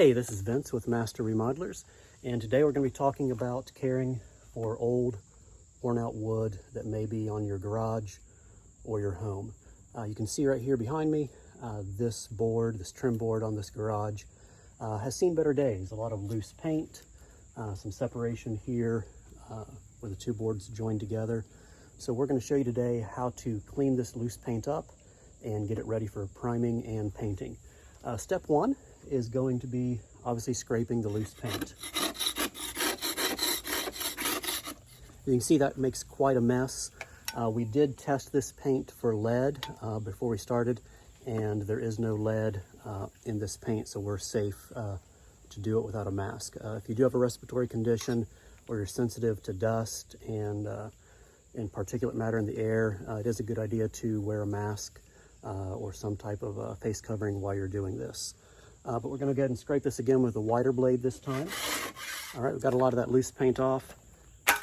Hey, this is Vince with Master Remodelers, and today we're going to be talking about caring for old, worn-out wood that may be on your garage or your home. You can see right here behind me, this trim board on this garage has seen better days. A lot of loose paint, some separation here where the two boards join together. So we're going to show you today how to clean this loose paint up and get it ready for priming and painting. Step one is going to be obviously scraping the loose paint. You can see that makes quite a mess. We did test this paint for lead before we started, and there is no lead in this paint, so we're safe to do it without a mask. If you do have a respiratory condition or you're sensitive to dust and particulate matter in the air, it is a good idea to wear a mask or some type of face covering while you're doing this. But we're going to go ahead and scrape this again with a wider blade this time. All right, we've got a lot of that loose paint off.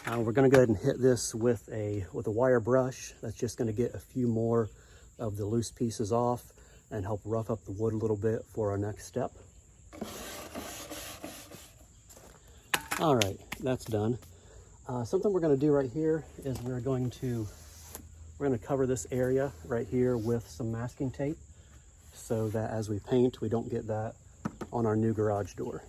We're going to go ahead and hit this with a wire brush. That's just going to get a few more of the loose pieces off and help rough up the wood a little bit for our next step. All right, that's done. Something we're going to do right here is we're going to cover this area right here with some masking tape so that as we paint, we don't get that on our new garage door.